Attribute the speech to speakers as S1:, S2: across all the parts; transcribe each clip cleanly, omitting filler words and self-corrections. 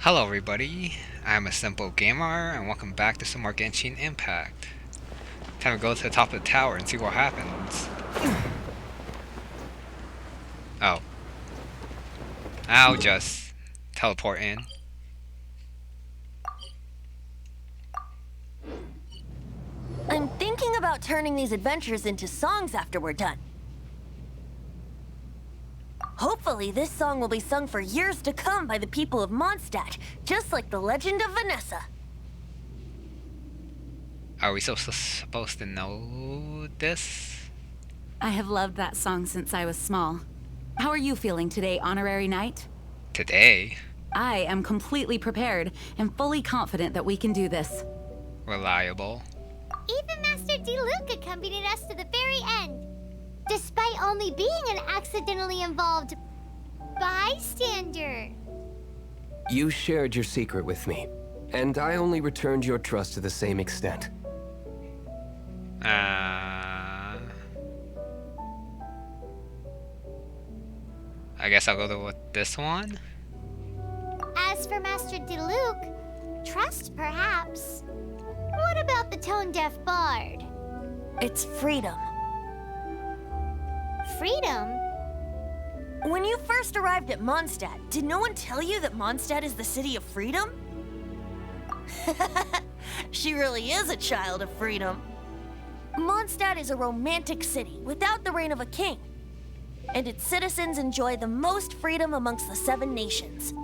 S1: Hello everybody, I'm a simple gamer and welcome back to some more Genshin Impact. Time to go to the top of the tower and see what happens. Oh. I'll just teleport in.
S2: I'm thinking about turning these adventures into songs after we're done. Hopefully this song will be sung for years to come by the people of Mondstadt, just like the legend of Vanessa.
S1: Are we supposed to know this?
S3: I have loved that song since I was small. How are you feeling today, Honorary Knight?
S1: Today?
S3: I am completely prepared and fully confident that we can do this.
S1: Reliable.
S4: Even Master Diluc accompanied us to the very end, despite only being an accidentally involved bystander.
S5: You shared your secret with me, and I only returned your trust to the same extent.
S1: I guess I'll go with this one.
S4: As for Master Diluc, trust perhaps. What about the tone-deaf bard?
S2: It's freedom.
S4: Freedom?
S2: When you first arrived at Mondstadt, did no one tell you that Mondstadt is the city of freedom? She really is a child of freedom. Mondstadt is a romantic city without the reign of a king, and its citizens enjoy the most freedom amongst the 7 nations.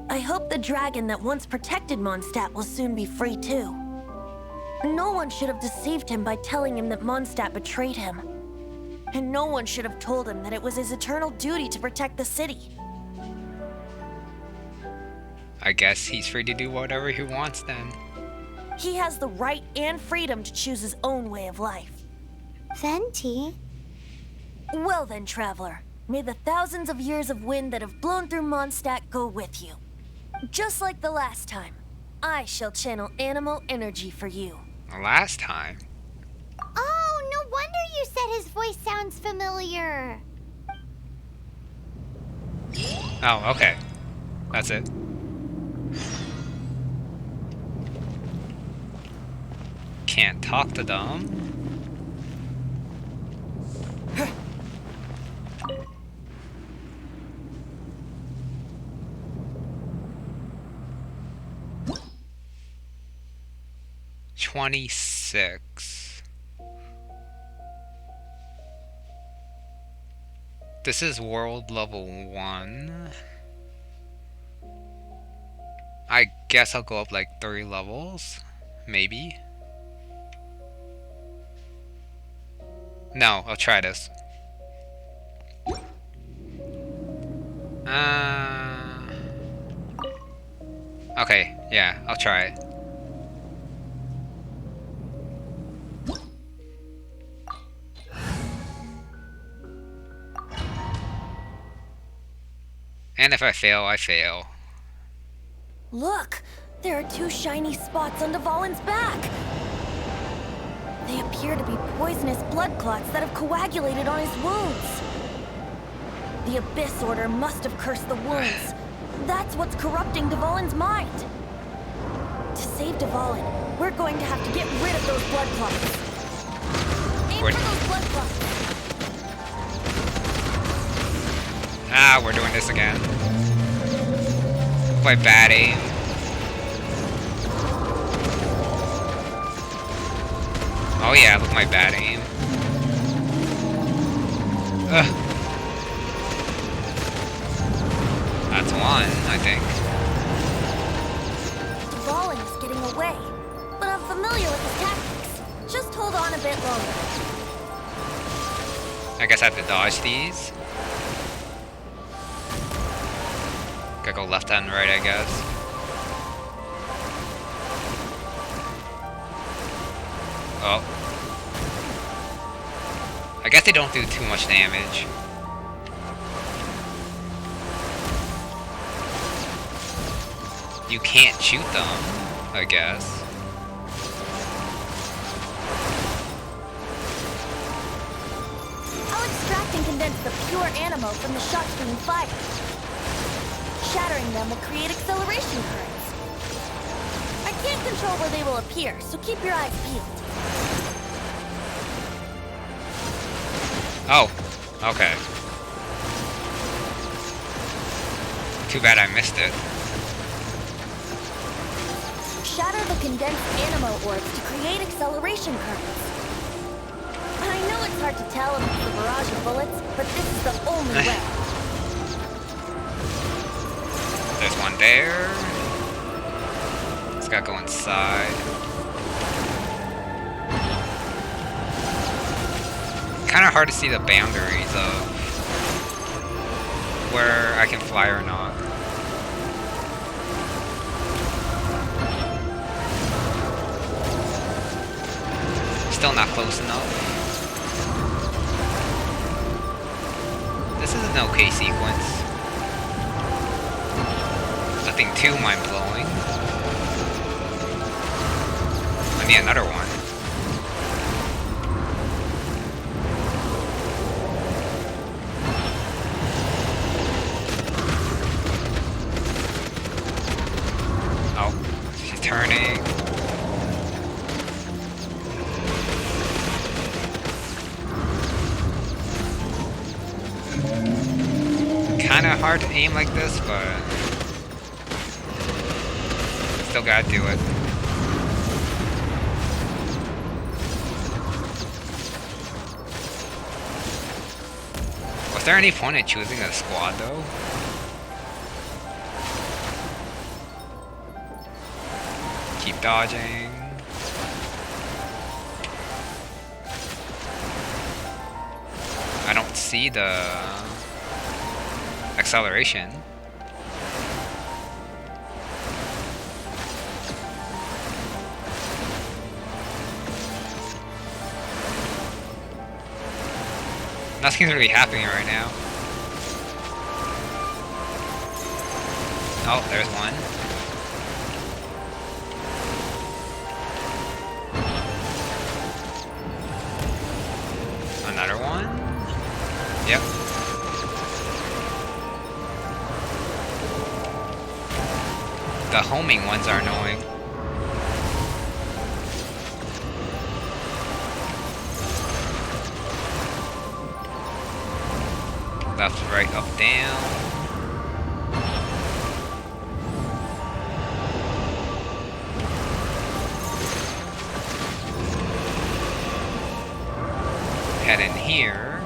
S2: I hope the dragon that once protected Mondstadt will soon be free too. No one should have deceived him by telling him that Mondstadt betrayed him. And no one should have told him that it was his eternal duty to protect the city.
S1: I guess he's free to do whatever he wants then.
S2: He has the right and freedom to choose his own way of life.
S4: Venti?
S2: Well then, traveler, may the thousands of years of wind that have blown through Mondstadt go with you. Just like the last time, I shall channel animal energy for you.
S1: Last time?
S4: Oh, no wonder you said his voice sounds familiar.
S1: Oh, okay. That's it. Can't talk to them. $26. This is world level 1. I guess I'll go up like 3 levels. Maybe. No, I'll try this. Okay, yeah, I'll try it. And if I fail, I fail.
S2: Look, there are 2 shiny spots on Dvalin's back. They appear to be poisonous blood clots that have coagulated on his wounds. The Abyss Order must have cursed the wounds. That's what's corrupting Dvalin's mind. To save Dvalin, we're going to have to get rid of those blood clots. Aim for those blood clots.
S1: Ah, we're doing this again. By bad aim. Oh yeah, look at my bad aim. Ugh. That's one, I think.
S2: Dvalin is getting away, but I'm familiar with his tactics. Just hold on a bit longer.
S1: I guess I have to dodge these. Gotta go left and right, I guess. Oh. I guess they don't do too much damage. You can't shoot them, I guess.
S2: I'll extract and condense the pure animo from the shots being fired. shattering them will create acceleration currents. I can't control where they will appear, so keep your eyes peeled.
S1: Oh, okay. Too bad I missed it.
S2: Shatter the condensed animo orbs to create acceleration currents. I know it's hard to tell amidst the barrage of bullets, but this is the only way.
S1: There's one there. It's gotta go inside. Kind of hard to see the boundaries of where I can fly or not. Still not close enough. This is an okay sequence. Nothing too mind-blowing. I need another one. Oh, she's turning. Kinda hard to aim like this, but still gotta do it. Was there any point in choosing a squad though? Keep dodging. I don't see the acceleration. Nothing's really happening right now. Oh, there's one. Another one? Yep. The homing ones are annoying. Left, right, up, down. Head in here.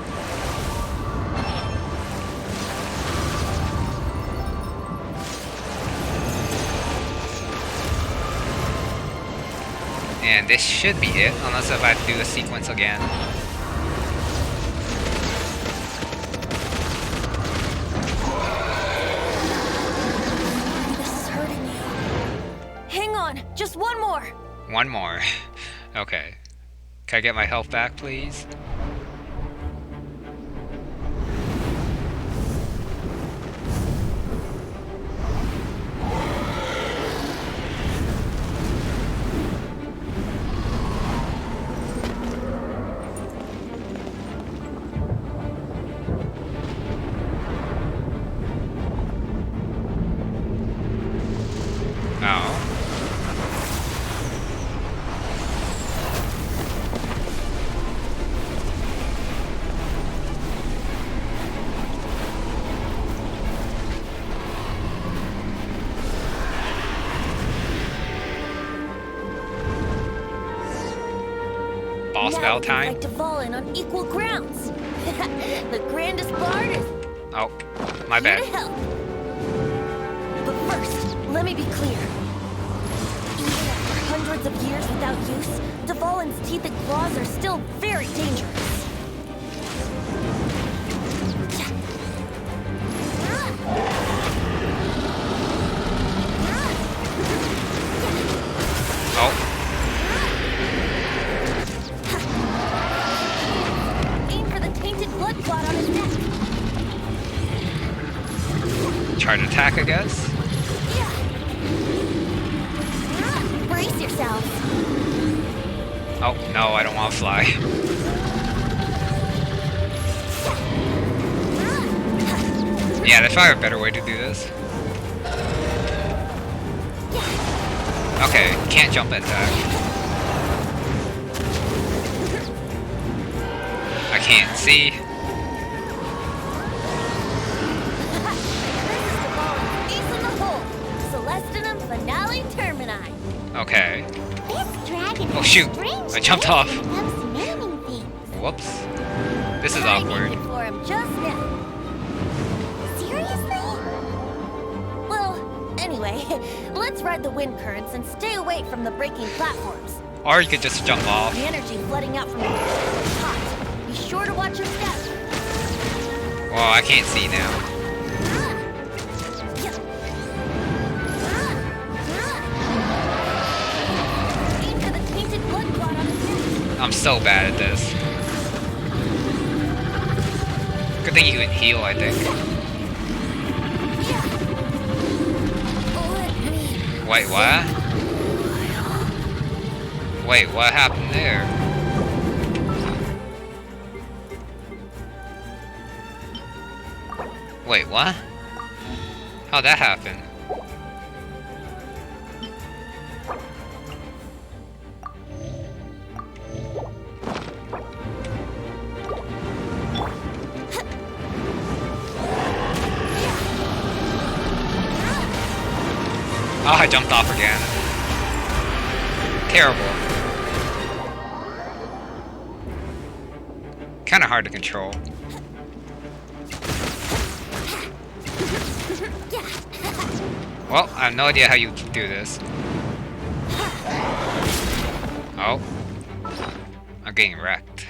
S1: And this should be it, unless if I have to do the sequence again.
S2: This is hurting you. Hang on, just one more.
S1: One more. Okay. Can I get my health back, please? Boss battle time?
S2: Like Dvalin on equal grounds. The grandest bard is
S1: Oh, my
S2: here
S1: bad.
S2: to help. But first, let me be clear. Even after hundreds of years without use, Dvalin's teeth and claws are still very dangerous.
S1: Oh,
S2: Aim for the tainted blood clot on his neck.
S1: charge attack, I guess.
S2: Brace yourselves.
S1: Oh, no, I don't want to fly. Yeah, there's probably a better way to do this. Okay, can't jump attack. I can't see.
S2: Ace in the hole. Celestinum Finale Termini.
S1: Okay.
S4: This dragon
S1: Oh
S4: has
S1: shoot!
S4: strange
S1: I jumped
S4: taste
S1: off.
S4: when it comes to naming things.
S1: Whoops. This is
S2: I named
S1: awkward.
S2: it for him just now.
S4: Seriously?
S2: Well, anyway, let's ride the wind currents and stay away from the breaking platforms.
S1: Or you could just jump off.
S2: The energy flooding out from the is hot. Be sure to watch your step.
S1: Well, I can't see now.
S2: Aim for the tainted blood clot on his neck.
S1: I'm so bad at this. Good thing you can heal, I think. Wait, what? Wait, what happened there? Wait, what? How'd that happen? Oh, I jumped off again. Terrible. Kinda hard to control. Well, I have no idea how you do this. Oh. I'm getting wrecked.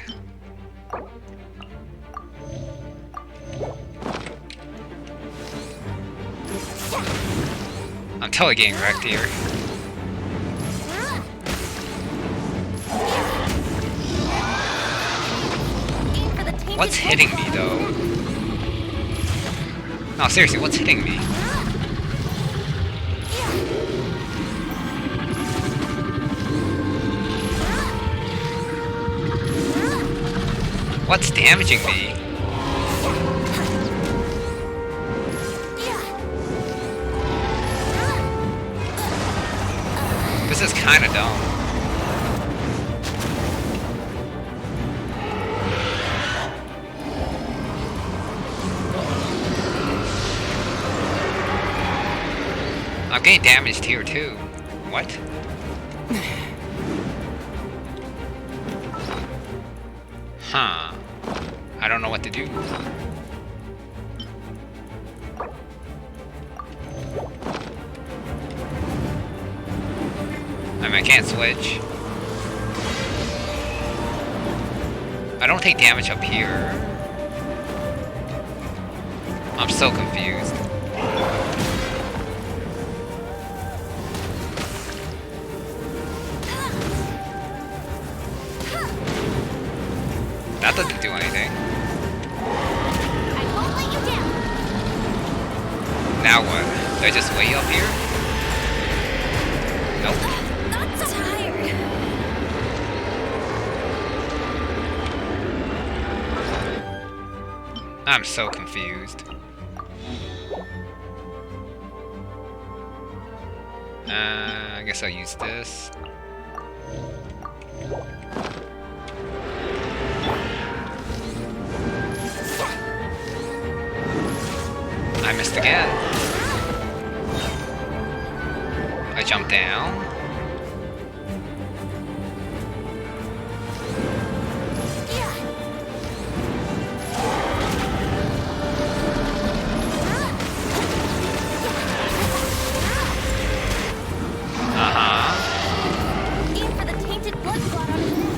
S1: I'm totally getting wrecked here. What's hitting me, though? No, seriously, what's hitting me? What's damaging me? This is kinda dumb. I'm getting damaged here too. What? Huh. I don't know what to do. I mean, I can't switch. I don't take damage up here. I'm so confused. That doesn't do anything.
S2: I won't let you down.
S1: Now what? Do I just wait up here? Nope.
S2: Not so tired.
S1: I'm so confused. I guess I'll use this. I missed again. I jumped down.
S2: Aim for the tainted blood clot on his neck.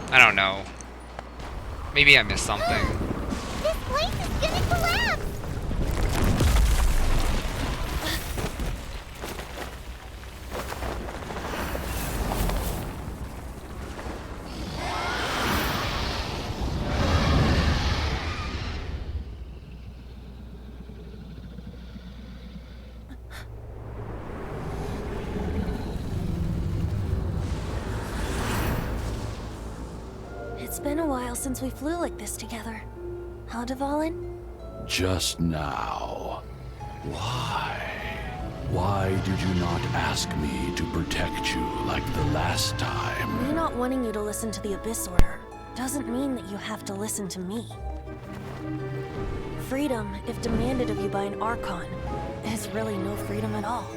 S1: I don't know. Maybe I missed something.
S4: This place is gonna collapse!
S2: It's been a while since we flew like this together. Huh, Dvalin?
S6: Just now. Why? Why did you not ask me to protect you like the last time?
S2: Me not wanting you to listen to the Abyss Order doesn't mean that you have to listen to me. Freedom, if demanded of you by an Archon, is really no freedom at all.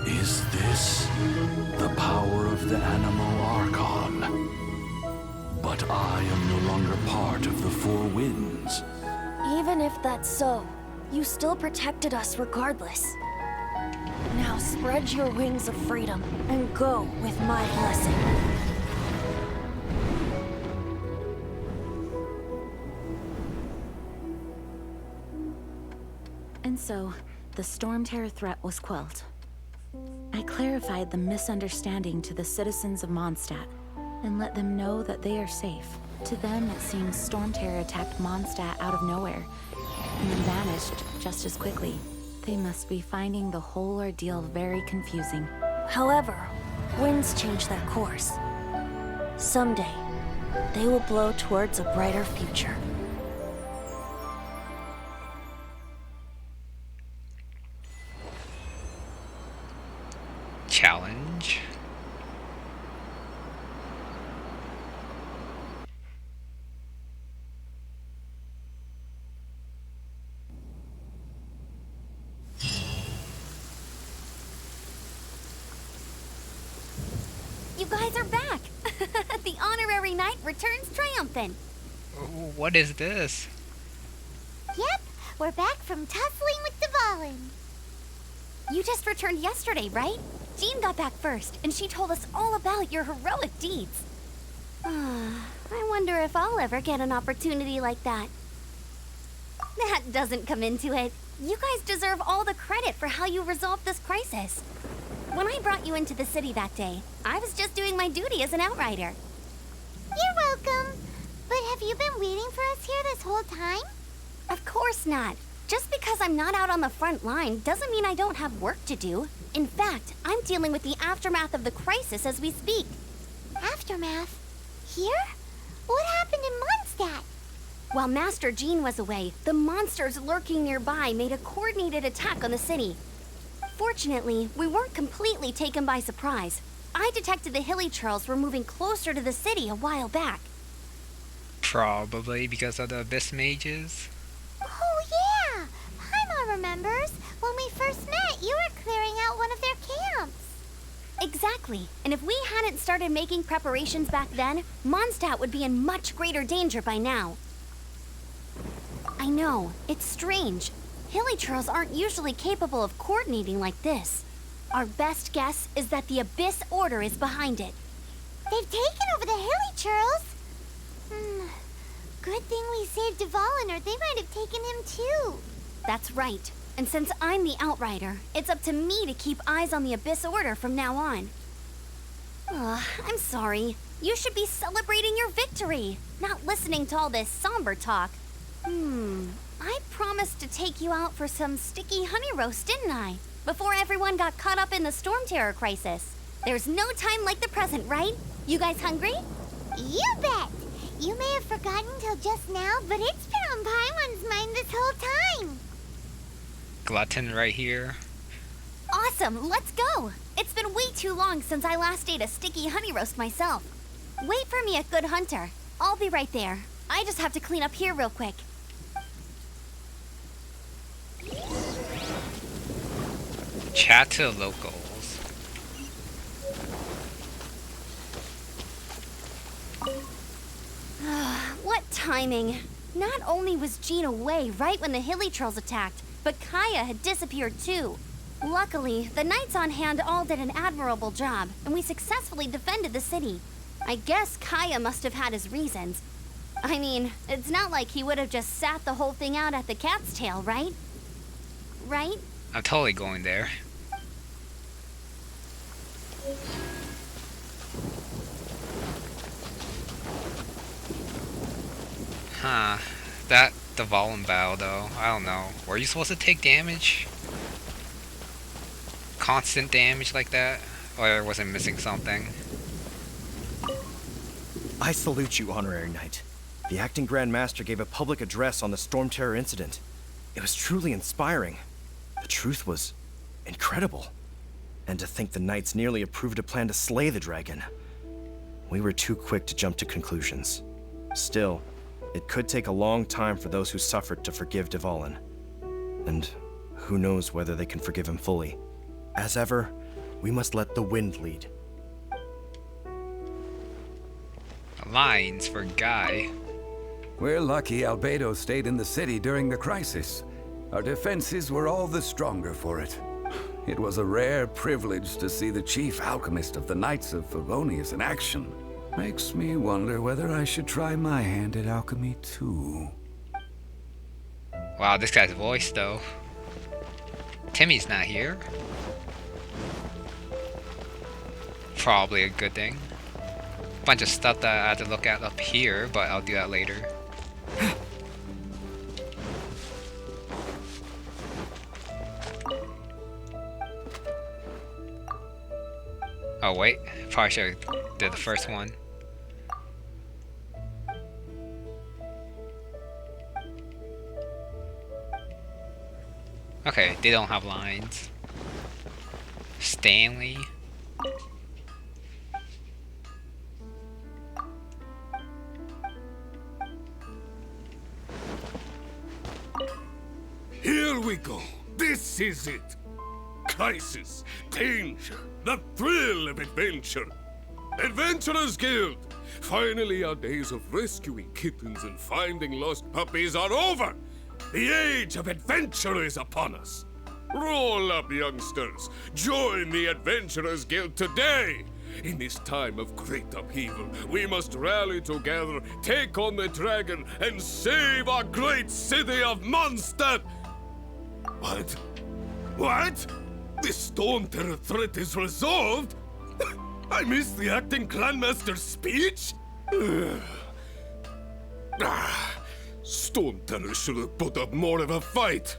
S6: Is this the power of the Animal Archon? But I am no longer part of the Four Winds.
S2: Even if that's so, you still protected us regardless. Now spread your wings of freedom and go with my blessing.
S3: And so, the Stormterror threat was quelled. I clarified the misunderstanding to the citizens of Mondstadt, and let them know that they are safe. To them, it seems Stormterror attacked Mondstadt out of nowhere, and then vanished just as quickly. They must be finding the whole ordeal very confusing.
S2: However, winds change their course. Someday, they will blow towards a brighter future.
S1: Challenge.
S4: You guys are back! The honorary knight returns triumphant.
S1: What is this?
S4: Yep, we're back from tussling with Dvalin. You just returned yesterday, right? Jean got back first, and she told us all about your heroic deeds. I wonder if I'll ever get an opportunity like that. That doesn't come into it. You guys deserve all the credit for how you resolved this crisis. When I brought you into the city that day, I was just doing my duty as an outrider. You're welcome. But have you been waiting for us here this whole time? Of course not. Just because I'm not out on the front line doesn't mean I don't have work to do. In fact, I'm dealing with the aftermath of the crisis as we speak. Aftermath? Here? What happened in Mondstadt? While Master Jean was away, the monsters lurking nearby made a coordinated attack on the city. Fortunately, we weren't completely taken by surprise. I detected the Hilly Churls were moving closer to the city a while back.
S1: Probably because of the Abyss Mages.
S4: Oh yeah! Paimon remembers. When we first met, you were clearing out one of their camps. Exactly. And if we hadn't started making preparations back then, Mondstadt would be in much greater danger by now. I know, it's strange. Hilly Churls aren't usually capable of coordinating like this. Our best guess is that the Abyss Order is behind it. They've taken over the Hilly Churls? Good thing we saved Dvalin, or they might have taken him too. That's right. And since I'm the Outrider, it's up to me to keep eyes on the Abyss Order from now on. I'm sorry. You should be celebrating your victory, not listening to all this somber talk. I promised to take you out for some sticky honey roast, didn't I? Before everyone got caught up in the Stormterror crisis. There's no time like the present, right? You guys hungry? You bet! You may have forgotten till just now, but it's been on Paimon's mind this whole time.
S1: Glutton right here.
S4: Awesome, let's go! It's been way too long since I last ate a sticky honey roast myself. Wait for me at Good Hunter. I'll be right there. I just have to clean up here real quick.
S1: Chat to locals.
S4: What timing. Not only was Jean away right when the Hilly Trolls attacked, but Kaya had disappeared too. Luckily, the knights on hand all did an admirable job, and we successfully defended the city. I guess Kaya must have had his reasons. I mean, it's not like he would have just sat the whole thing out at the Cat's Tail, right? Right?
S1: I'm totally going there. Huh. That Dvalin bow, though. I don't know. Were you supposed to take damage? Constant damage like that? Or was I missing something?
S7: I salute you, Honorary Knight. The Acting Grand Master gave a public address on the Stormterror incident. It was truly inspiring. The truth was incredible. And to think the Knights nearly approved a plan to slay the dragon. We were too quick to jump to conclusions. Still, it could take a long time for those who suffered to forgive Dvalin. And who knows whether they can forgive him fully. As ever, we must let the wind lead.
S1: Lines for Guy.
S8: We're lucky Albedo stayed in the city during the crisis. Our defenses were all the stronger for it. It was a rare privilege to see the chief alchemist of the Knights of Favonius in action. Makes me wonder whether I should try my hand at alchemy too.
S1: Wow, this guy's voice though. Timmy's not here. Probably a good thing. Bunch of stuff that I had to look at up here, but I'll do that later. Oh wait, probably should have did the first one. Okay, they don't have lines. Stanley.
S9: Here we go. This is it. Crisis, danger, the thrill of adventure. Adventurers Guild. Finally, our days of rescuing kittens and finding lost puppies are over. The age of adventure is upon us. Roll up, youngsters. Join the Adventurers Guild today. In this time of great upheaval, we must rally together, take on the dragon, and save our great city of Mondstadt. What? What? The Stormterror threat is resolved? I missed the acting Grandmaster's speech? Stormterror should have put up more of a fight.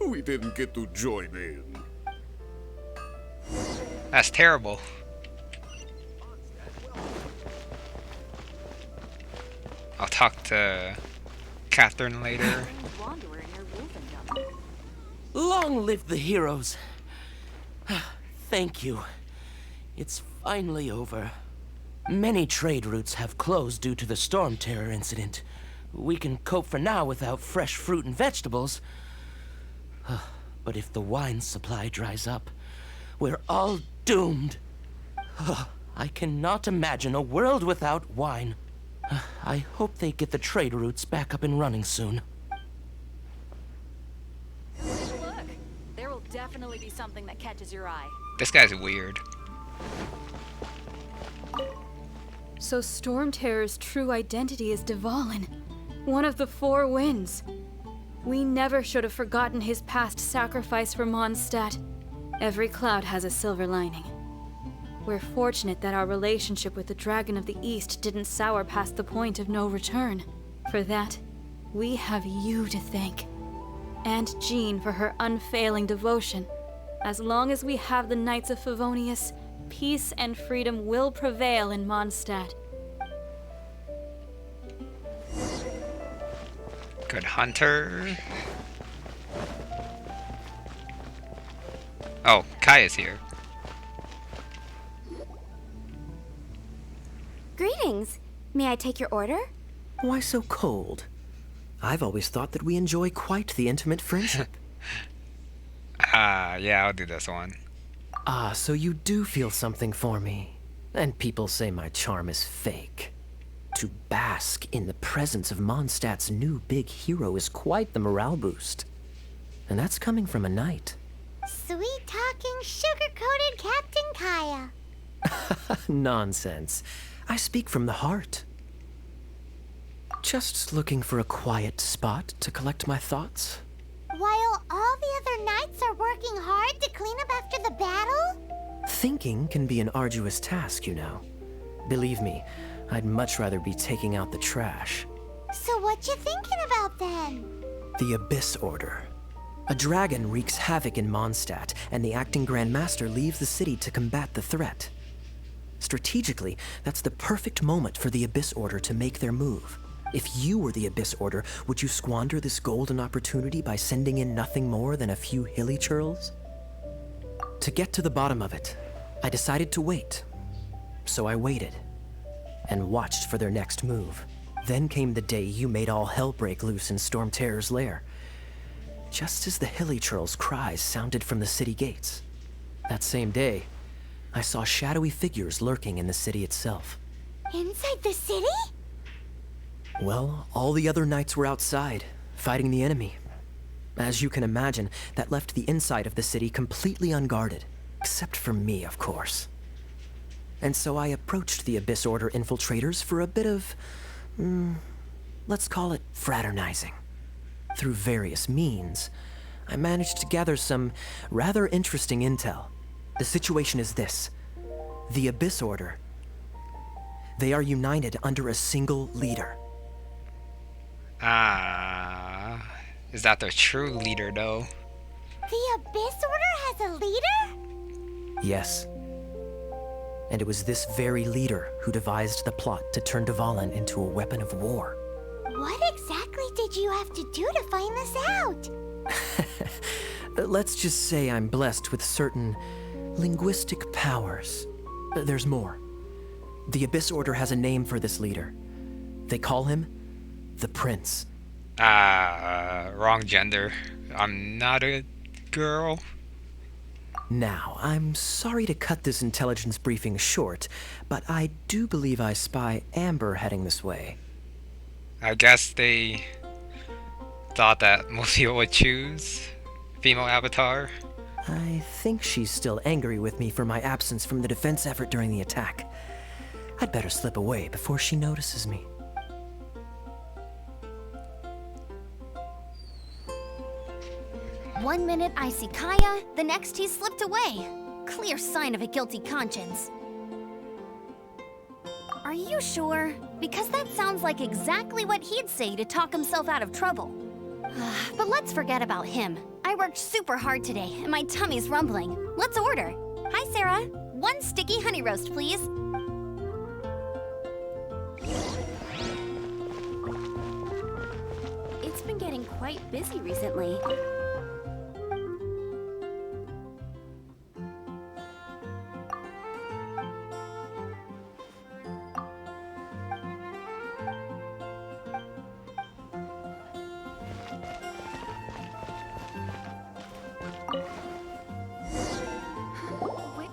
S9: We didn't get to join in.
S1: That's terrible. I'll talk to Catherine later.
S10: Long live the heroes. Thank you. It's finally over. Many trade routes have closed due to the Stormterror incident. We can cope for now without fresh fruit and vegetables. But if the wine supply dries up, we're all doomed. I cannot imagine a world without wine. I hope they get the trade routes back up and running soon.
S11: Look, there will definitely be something that catches your eye.
S1: This guy's weird.
S12: So Stormterror's true identity is Dvalin, one of the Four Winds. We never should have forgotten his past sacrifice for Mondstadt. Every cloud has a silver lining. We're fortunate that our relationship with the Dragon of the East didn't sour past the point of no return. For that, we have you to thank. And Jean for her unfailing devotion. As long as we have the Knights of Favonius, peace and freedom will prevail in Mondstadt.
S1: Good hunter. Oh, Kai is here.
S4: Greetings. May I take your order?
S13: Why so cold? I've always thought that we enjoy quite the intimate friendship.
S1: Yeah, I'll do this one.
S13: Ah, so you do feel something for me. And people say my charm is fake. To bask in the presence of Mondstadt's new big hero is quite the morale boost. And that's coming from a knight.
S4: Sweet-talking, sugar-coated Captain Kaya.
S13: Nonsense. I speak from the heart. Just looking for a quiet spot to collect my thoughts.
S4: While all the other knights are working hard to clean up after the battle?
S13: Thinking can be an arduous task, you know. Believe me, I'd much rather be taking out the trash.
S4: So what you thinking about then?
S13: The Abyss Order. A dragon wreaks havoc in Mondstadt, and the acting Grand Master leaves the city to combat the threat. Strategically, that's the perfect moment for the Abyss Order to make their move. If you were the Abyss Order, would you squander this golden opportunity by sending in nothing more than a few hilly churls? To get to the bottom of it, I decided to wait. So I waited, and watched for their next move. Then came the day you made all hell break loose in Stormterror's lair. Just as the hilly churls' cries sounded from the city gates. That same day, I saw shadowy figures lurking in the city itself.
S4: Inside the city?
S13: Well, all the other knights were outside, fighting the enemy. As you can imagine, that left the inside of the city completely unguarded. Except for me, of course. And so I approached the Abyss Order infiltrators for a bit of, let's call it fraternizing. Through various means, I managed to gather some rather interesting intel. The situation is this. The Abyss Order, they are united under a single leader.
S1: Is that their true leader, though?
S4: The Abyss Order has a leader?
S13: Yes. And it was this very leader who devised the plot to turn Dvalin into a weapon of war.
S4: What exactly did you have to do to find this out?
S13: Let's just say I'm blessed with certain linguistic powers. There's more. The Abyss Order has a name for this leader. They call him the Prince.
S1: Wrong gender. I'm not a girl.
S13: Now, I'm sorry to cut this intelligence briefing short, but I do believe I spy Amber heading this way.
S1: I guess they thought that most people would choose female avatar.
S13: I think she's still angry with me for my absence from the defense effort during the attack. I'd better slip away before she notices me.
S4: One minute I see Kaya, the next he slipped away. Clear sign of a guilty conscience. Are you sure? Because that sounds like exactly what he'd say to talk himself out of trouble. But let's forget about him. I worked super hard today, and my tummy's rumbling. Let's order. Hi, Sarah. 1 sticky honey roast, please. It's been getting quite busy recently.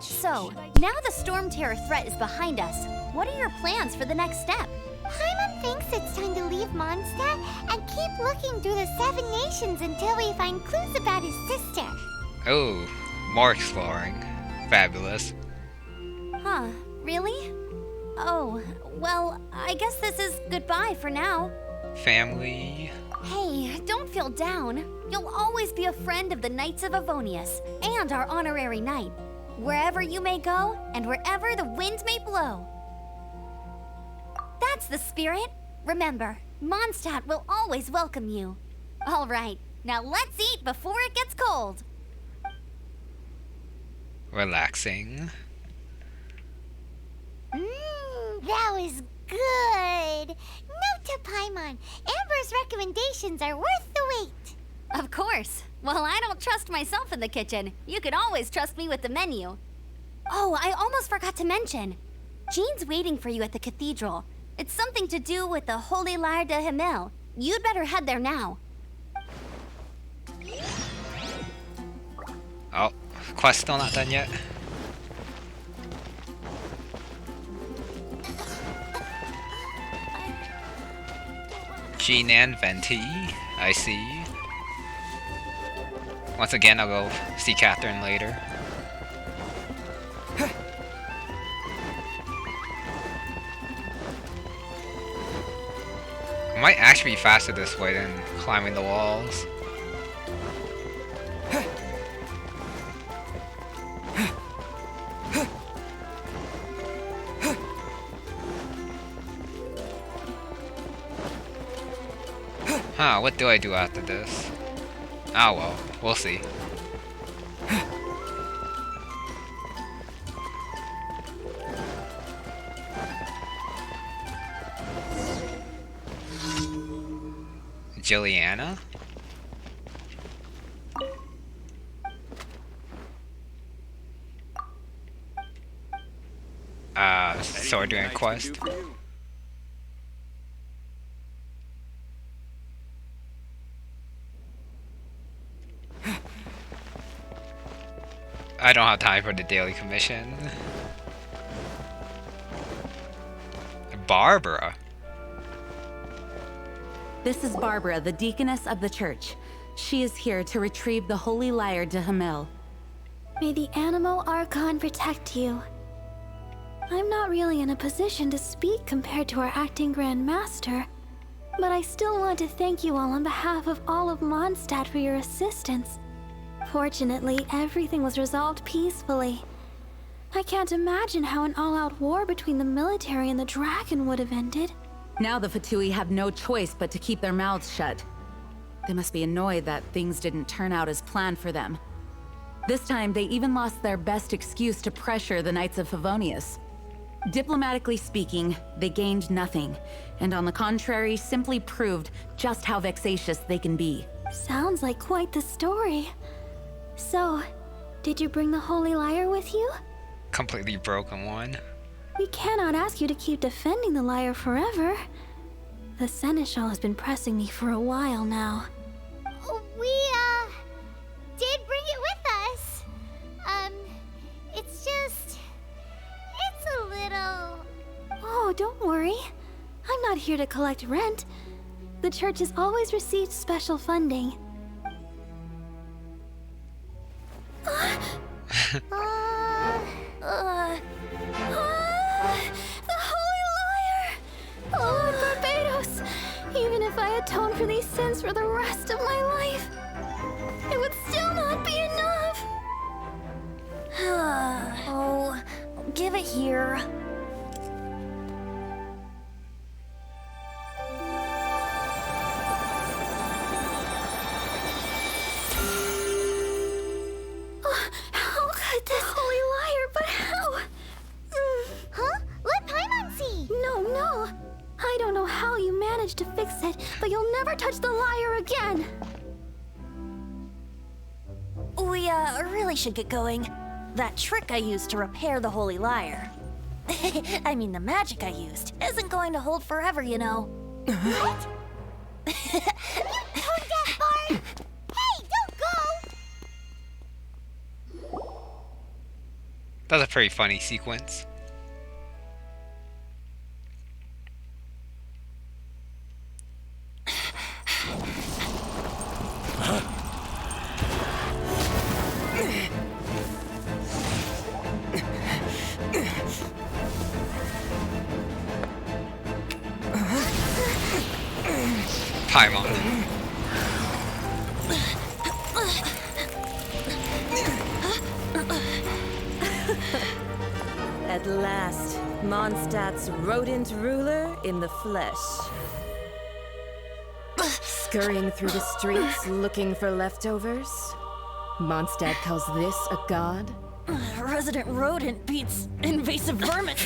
S4: So, now the Stormterror threat is behind us. What are your plans for the next step? Paimon thinks it's time to leave Mondstadt and keep looking through the 7 nations until we find clues about his sister.
S1: Oh, more exploring. Fabulous.
S4: Huh, really? Oh, well, I guess this is goodbye for now.
S1: Family.
S4: Hey, don't feel down. You'll always be a friend of the Knights of Avonius and our honorary knight. Wherever you may go, and wherever the wind may blow. That's the spirit. Remember, Mondstadt will always welcome you. All right, now let's eat before it gets cold.
S1: Relaxing.
S4: That was good. Note to Paimon, Amber's recommendations are worth the wait. Of course. Well, I don't trust myself in the kitchen. You can always trust me with the menu. Oh, I almost forgot to mention. Jean's waiting for you at the cathedral. It's something to do with the Holy Lyre de Himmel. You'd better head there now.
S1: Oh, quest still not done yet. Jean and Venti, I see. Once again, I'll go see Catherine later. I might actually be faster this way than climbing the walls. Huh, what do I do after this? Oh well, we'll see. Juliana? So we're doing a quest. I don't have time for the daily commission. Barbara.
S3: This is Barbara, the deaconess of the church. She is here to retrieve the Holy Lyre to Hamel.
S14: May the Animo Archon protect you. I'm not really in a position to speak compared to our acting Grand Master, but I still want to thank you all on behalf of all of Mondstadt for your assistance. Fortunately, everything was resolved peacefully. I can't imagine how an all-out war between the military and the dragon would have ended.
S3: Now the Fatui have no choice but to keep their mouths shut. They must be annoyed that things didn't turn out as planned for them. This time, they even lost their best excuse to pressure the Knights of Favonius. Diplomatically speaking, they gained nothing, and on the contrary, simply proved just how vexatious they can be.
S14: Sounds like quite the story. So, did you bring the Holy Lyre with you?
S1: Completely broken one.
S14: We cannot ask you to keep defending the lyre forever. The Seneschal has been pressing me for a while now.
S4: We, did bring it with us. It's just... it's a little...
S14: Oh, don't worry. I'm not here to collect rent. The church has always received special funding. The Holy Lyre! Oh, Barbados! Even if I atone for these sins for the rest of my life, it would still not be enough!
S2: Oh, give it here.
S14: How could this Holy Lyre, but how?
S4: Huh? Let Paimon see!
S14: No. I don't know how you managed to fix it, but you'll never touch the lyre again!
S2: We, really should get going. That trick I used to repair the Holy Lyre. I mean, the magic I used isn't going to hold forever, you know.
S4: What? You tone deaf, Bard! Hey, don't go!
S1: That's a pretty funny sequence. Paimon.
S15: At last, Mondstadt's rodent ruler in the flesh. Scurrying through the streets looking for leftovers? Mondstadt calls this a god?
S2: Resident rodent beats invasive vermin.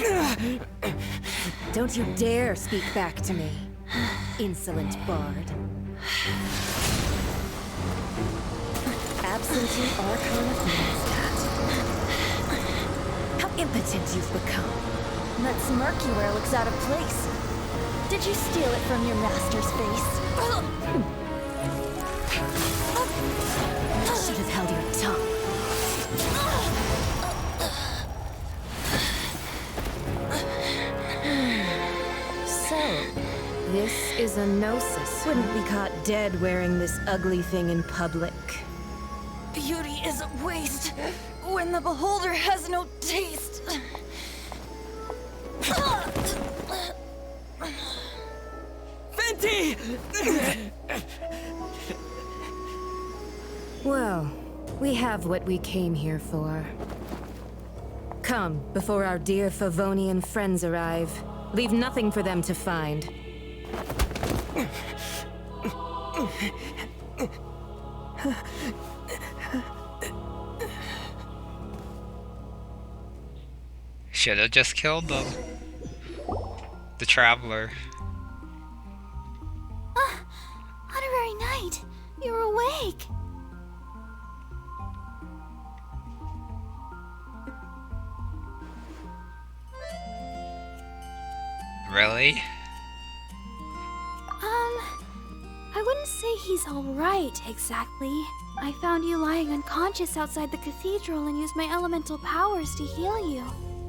S15: Don't you dare speak back to me, insolent bard. Absentee Archon of Mondstadt. How impotent you've become.
S2: That smirky wear looks out of place. Did you steal it from your master's face?
S15: Should have held your tongue. So, this is a Gnosis. Wouldn't be caught dead wearing this ugly thing in public.
S2: Beauty is a waste when the beholder has no taste.
S10: Venti!
S15: Well, we have what we came here for. Come, before our dear Favonian friends arrive. Leave nothing for them to find.
S1: Should have just killed them. The traveler.
S14: Honorary Starry Night, you're awake.
S1: Really?
S14: I wouldn't say he's alright, exactly. I found you lying unconscious outside the cathedral and used my elemental powers to heal you.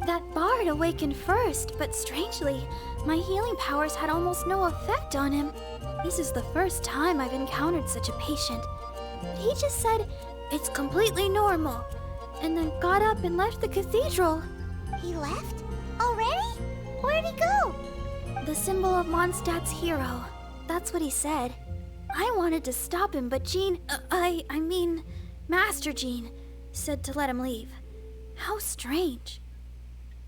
S14: That bard awakened first, but strangely, my healing powers had almost no effect on him. This is the first time I've encountered such a patient. But he just said, it's completely normal, and then got up and left the cathedral.
S4: He left? Already? Where'd he go?
S14: The symbol of Mondstadt's hero. That's what he said. I wanted to stop him, but Jean, I mean, Master Jean, said to let him leave. How strange.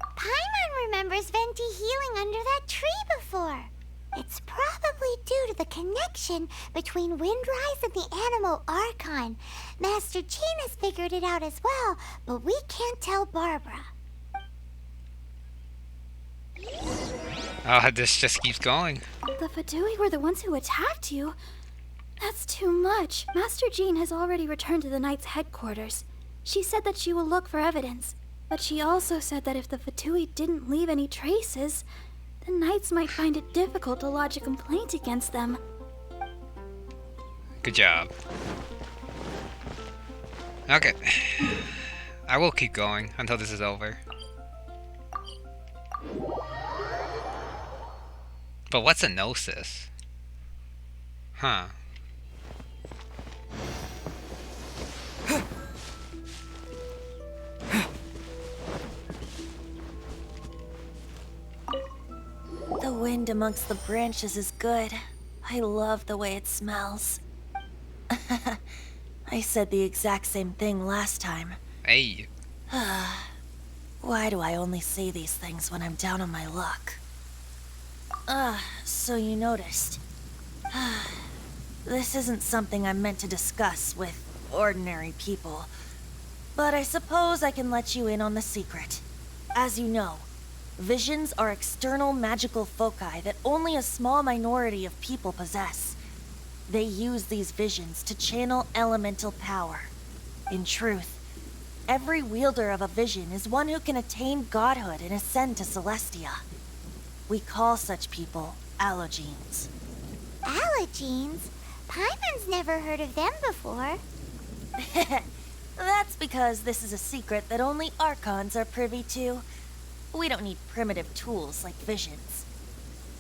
S4: Paimon remembers Venti healing under that tree before. It's probably due to the connection between Windrise and the Animal Archon. Master Jean has figured it out as well, but we can't tell Barbara.
S1: Oh, this just keeps going.
S14: The Fatui were the ones who attacked you. That's too much. Master Jean has already returned to the Knight's headquarters. She said that she will look for evidence, but she also said that if the Fatui didn't leave any traces, the Knights might find it difficult to lodge a complaint against them.
S1: Good job. Okay. I will keep going until this is over. But what's a Gnosis? Huh.
S2: The wind amongst the branches is good. I love the way it smells. I said the exact same thing last time.
S1: Hey.
S2: Why do I only say these things when I'm down on my luck? So you noticed. This isn't something I'm meant to discuss with ordinary people. But I suppose I can let you in on the secret. As you know, visions are external magical foci that only a small minority of people possess. They use these visions to channel elemental power. In truth, every wielder of a vision is one who can attain godhood and ascend to Celestia. We call such people allogenes.
S4: Allogenes? Paimon's never heard of them before.
S2: That's because this is a secret that only Archons are privy to. We don't need primitive tools like visions.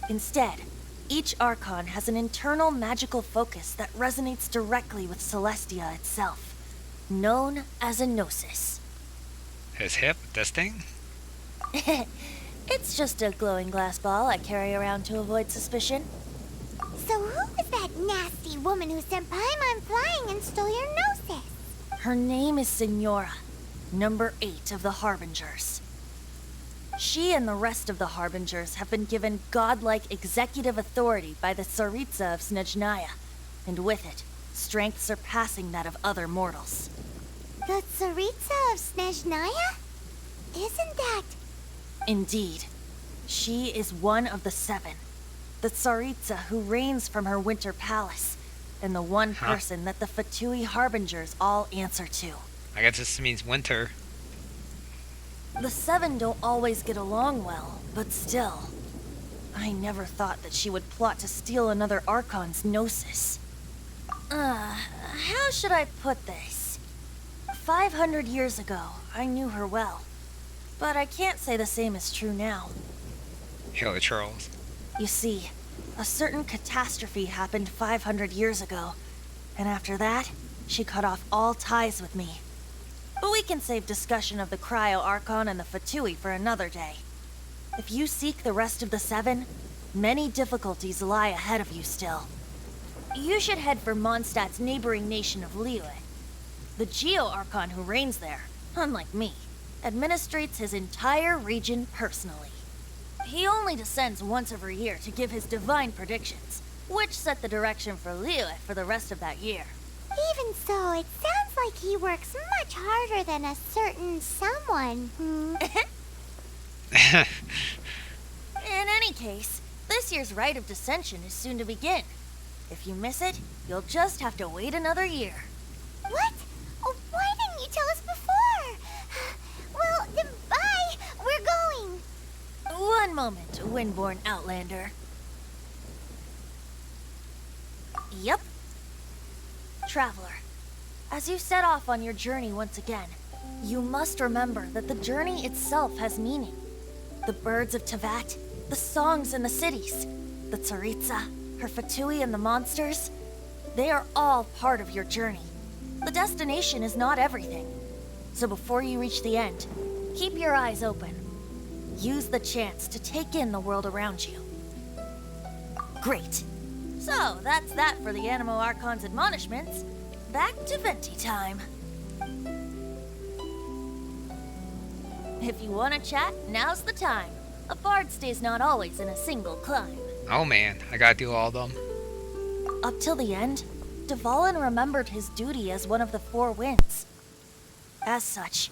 S2: Instead, each Archon has an internal magical focus that resonates directly with Celestia itself, known as a Gnosis.
S1: His hip, this thing?
S2: It's just a glowing glass ball I carry around to avoid suspicion.
S4: So who was that nasty woman who sent Paimon flying and stole your Gnosis?
S2: Her name is Signora, number 8 of the Harbingers. She and the rest of the Harbingers have been given godlike executive authority by the Tsaritsa of Snezhnaya, and with it, strength surpassing that of other mortals.
S4: The Tsaritsa of Snezhnaya? Isn't that...
S2: Indeed. She is one of the 7, the Tsaritsa who reigns from her winter palace, and the one person that the Fatui Harbingers all answer to.
S1: I guess this means winter.
S2: The 7 don't always get along well, but still. I never thought that she would plot to steal another Archon's Gnosis. How should I put this? 500 years ago, I knew her well. But I can't say the same is true now.
S1: Yo, Charles.
S2: You see, a certain catastrophe happened 500 years ago, and after that, she cut off all ties with me. But we can save discussion of the Cryo Archon and the Fatui for another day. If you seek the rest of the 7, many difficulties lie ahead of you still. You should head for Mondstadt's neighboring nation of Liyue. The Geo Archon who reigns there, unlike me, administrates his entire region personally. He only descends once every year to give his divine predictions, which set the direction for Liyue for the rest of that year.
S4: Even so, it sounds like he works much harder than a certain someone.
S2: In any case, this year's Rite of Descension is soon to begin. If you miss it, you'll just have to wait another year.
S4: What? Oh, why didn't you tell us before? Well, then bye. We're going.
S2: One moment, Windborn Outlander. Yep. Traveler, as you set off on your journey once again, you must remember that the journey itself has meaning. The birds of Tevat, the songs in the cities, the Tsaritsa, her Fatui and the monsters, they are all part of your journey. The destination is not everything. So before you reach the end, keep your eyes open. Use the chance to take in the world around you. Great. So, that's that for the Animo Archon's admonishments. Back to Venti time. If you want to chat, now's the time. A bard stays not always in a single climb.
S1: Oh man, I gotta do all of them.
S2: Up till the end, Dvalin remembered his duty as one of the Four Winds. As such,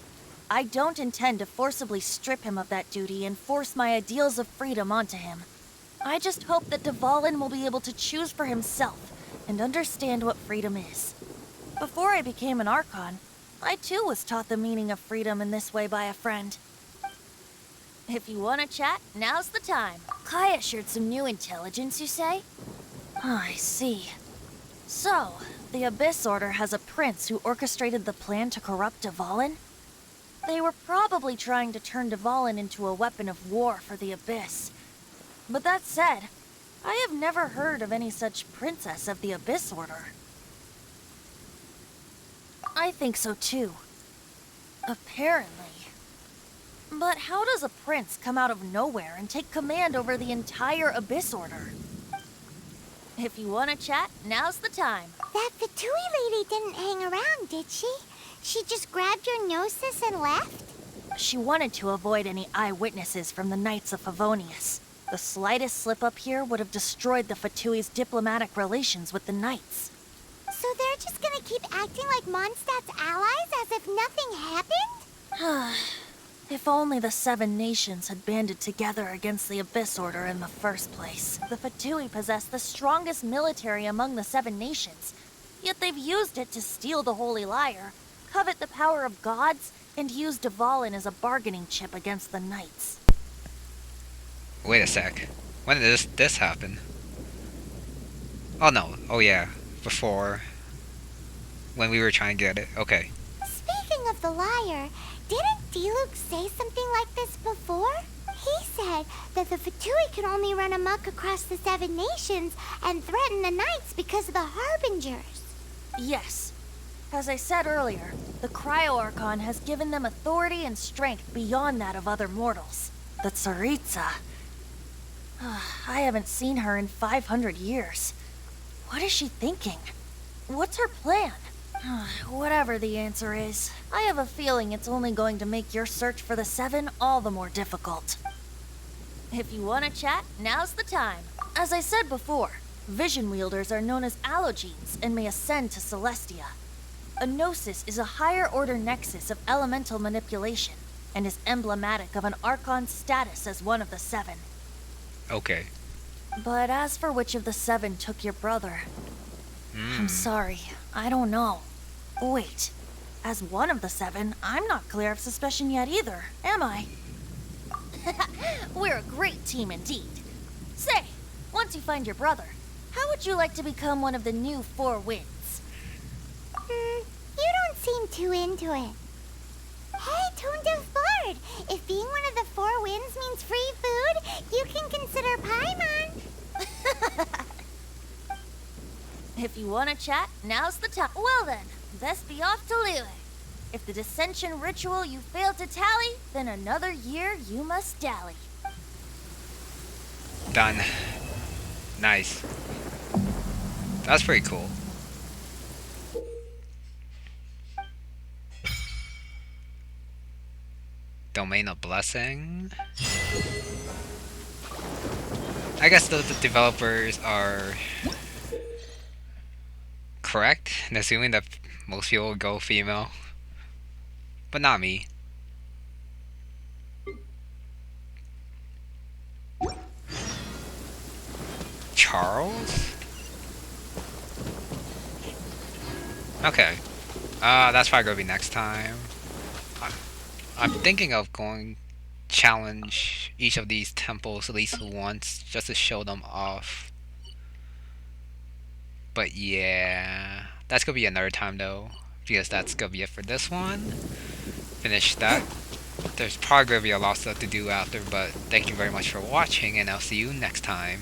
S2: I don't intend to forcibly strip him of that duty and force my ideals of freedom onto him. I just hope that Dvalin will be able to choose for himself and understand what freedom is. Before I became an Archon, I too was taught the meaning of freedom in this way by a friend. If you want to chat, now's the time. Kaya shared some new intelligence, you say? Oh, I see. So, the Abyss Order has a prince who orchestrated the plan to corrupt Dvalin? They were probably trying to turn Dvalin into a weapon of war for the Abyss. But that said, I have never heard of any such princess of the Abyss Order. I think so too. Apparently. But how does a prince come out of nowhere and take command over the entire Abyss Order? If you want to chat, now's the time.
S4: That Fatui lady didn't hang around, did she? She just grabbed your Gnosis and left?
S2: She wanted to avoid any eyewitnesses from the Knights of Favonius. The slightest slip-up here would have destroyed the Fatui's diplomatic relations with the Knights.
S4: So they're just gonna keep acting like Mondstadt's allies as if nothing happened?
S2: If only the Seven Nations had banded together against the Abyss Order in the first place. The Fatui possess the strongest military among the Seven Nations, yet they've used it to steal the Holy Lyre, covet the power of gods, and use Dvalin as a bargaining chip against the Knights.
S1: Wait a sec. When did this happen? Oh no. Oh yeah. Before. When we were trying to get it. Okay.
S4: Speaking of the lyre, didn't Diluc say something like this before? He said that the Fatui could only run amok across the Seven Nations and threaten the Knights because of the Harbingers.
S2: Yes. As I said earlier, the Geo Archon has given them authority and strength beyond that of other mortals. The Tsaritsa. I haven't seen her in 500 years. What is she thinking? What's her plan? Whatever the answer is, I have a feeling it's only going to make your search for the Seven all the more difficult. If you want to chat, now's the time. As I said before, vision wielders are known as allogenes and may ascend to Celestia. A Gnosis is a higher order nexus of elemental manipulation and is emblematic of an Archon's status as one of the Seven.
S1: Okay.
S2: But as for which of the Seven took your brother, I'm sorry, I don't know. Wait, as one of the Seven, I'm not clear of suspicion yet either, am I? We're a great team indeed. Say, once you find your brother, how would you like to become one of the new Four Winds?
S4: You don't seem too into it. Hey, Tone Deaf Bard! If being one of the Four Winds means free food, you can consider Paimon.
S2: If you want to chat, now's the time. Well then, best be off to Lille. If the dissension ritual you failed to tally, then another year you must dally.
S1: Done. Nice. That's pretty cool. Domain of Blessing. I guess the developers are correct in assuming that most people will go female, but not me. Charles? Okay. That's probably gonna be next time. I'm thinking of going challenge each of these temples at least once just to show them off. But yeah, that's gonna be another time though, because that's gonna be it for this one. Finish that. There's probably gonna be a lot of stuff to do after, but thank you very much for watching, and I'll see you next time.